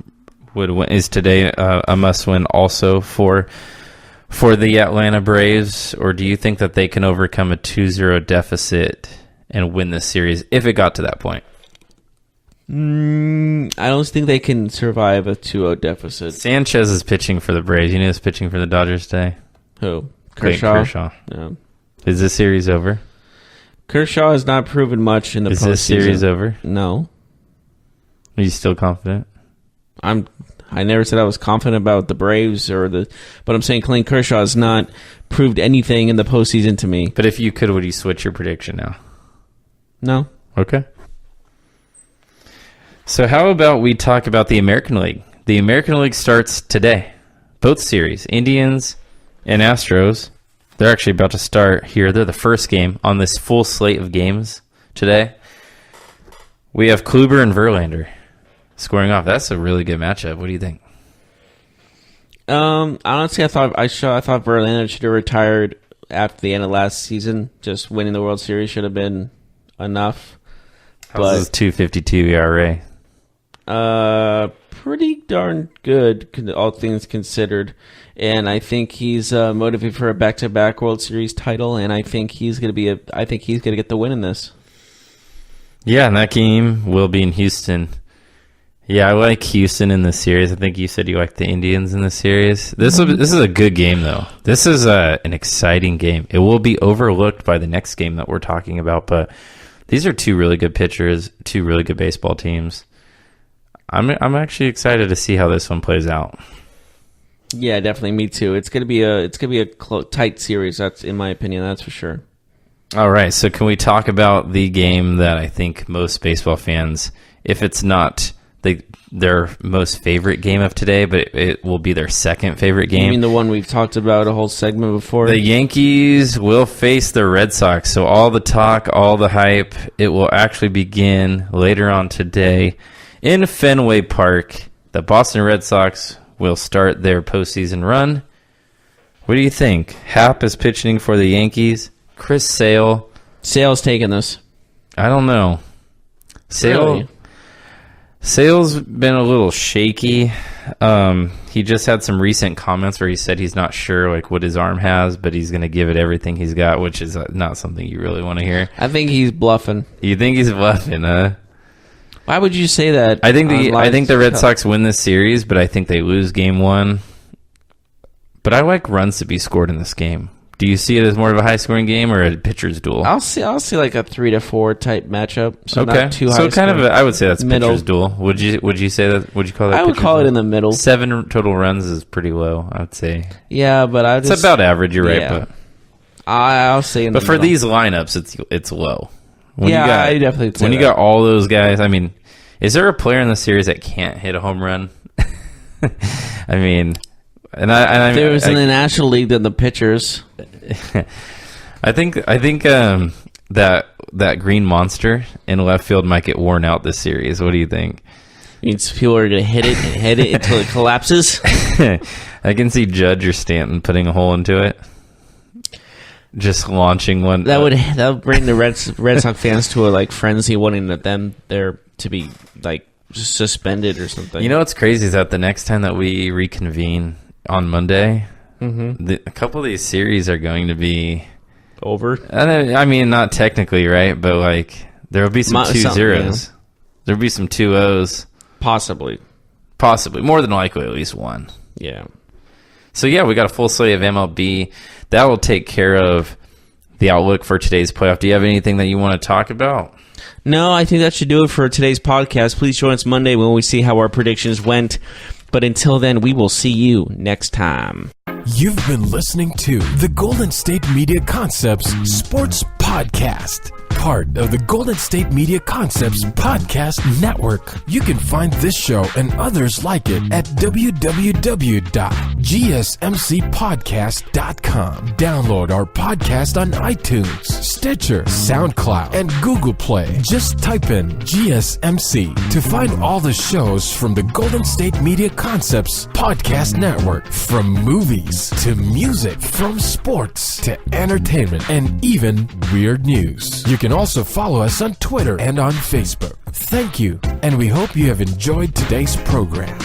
win. Is today a must-win also for the Atlanta Braves, or do you think that they can overcome a 2-0 deficit and win this series if it got to that point? I don't think they can survive a 2-0 deficit. Sanchez is pitching for the Braves. You know who's pitching for the Dodgers today? Who? Kershaw. No. Is this series over? Kershaw has not proven much in the postseason. Is this series over? No. Are you still confident? I never said I was confident about the Braves but I'm saying Clayton Kershaw has not proved anything in the postseason to me. But if you could, would you switch your prediction now? No. Okay. So how about we talk about the American League? The American League starts today. Both series, Indians and Astros. They're actually about to start here. They're the first game on this full slate of games today. We have Kluber and Verlander scoring off. That's a really good matchup. What do you think? Honestly, I thought Verlander should have retired after the end of last season. Just winning the World Series should have been enough. How's his 2.52 ERA? Pretty darn good, all things considered. And I think he's motivated for a back-to-back World Series title, and I think he's going to get the win in this. Yeah, and that game will be in Houston. Yeah, I like Houston in this series. I think you said you like the Indians in this series. This is a good game, though. This is an exciting game. It will be overlooked by the next game that we're talking about, but These are two really good pitchers, two really good baseball teams. I'm actually excited to see how this one plays out. Yeah, definitely. Me too. It's gonna be a tight series. That's in my opinion. That's for sure. All right. So can we talk about the game that I think most baseball fans, if it's not their most favorite game of today, but it will be their second favorite game. You mean the one we've talked about a whole segment before? The Yankees will face the Red Sox. So all the talk, all the hype, it will actually begin later on today in Fenway Park. The Boston Red Sox will start their postseason run. What do you think? Happ is pitching for the Yankees. Chris Sale. Sale's taking this. I don't know. Really? Sale's been a little shaky. He just had some recent comments where he said he's not sure like what his arm has, but he's going to give it everything he's got, which is not something you really want to hear. I think he's bluffing. You think he's bluffing, huh? Why would you say that? I think the Red Sox win this series, but I think they lose game one. But I like runs to be scored in this game. Do you see it as more of a high-scoring game or a pitcher's duel? I'll see like a 3-4 type matchup. So okay, not too high. So kind of, I would say that's middle. Pitcher's duel. Would you say that? Would you call that? I would call it in the middle. 7 total runs is pretty low, I would say. Yeah, but it's about average. You're right, but I'll say in the middle. But for these lineups, it's low. I definitely. When you got all those guys, I mean, is there a player in the series that can't hit a home run? I mean. And if there was in the National League than the pitchers. I think that green monster in left field might get worn out this series. What do you think? Means people are going to hit it until it collapses. I can see Judge or Stanton putting a hole into it, just launching one. That would bring the Red Sox fans to a frenzy, wanting them there to be suspended or something. You know what's crazy is that the next time that we reconvene on Monday, a couple of these series are going to be over. I mean, not technically, right? But there will be some 2-0s. Yeah. There'll be some 2-0s. Possibly. More than likely, at least one. Yeah. So yeah, we got a full slate of MLB. That will take care of the outlook for today's playoff. Do you have anything that you want to talk about? No, I think that should do it for today's podcast. Please join us Monday when we see how our predictions went. But until then, we will see you next time. You've been listening to the Golden State Media Concepts Sports Podcast, part of the Golden State Media Concepts Podcast Network. You can find this show and others like it at www.gsmcpodcast.com. Download our podcast on iTunes, Stitcher, SoundCloud, and Google Play. Just type in GSMC to find all the shows from the Golden State Media Concepts Podcast Network, from movies to music, from sports to entertainment, and even weird news. You can also follow us on Twitter and on Facebook. Thank you, and we hope you have enjoyed today's program.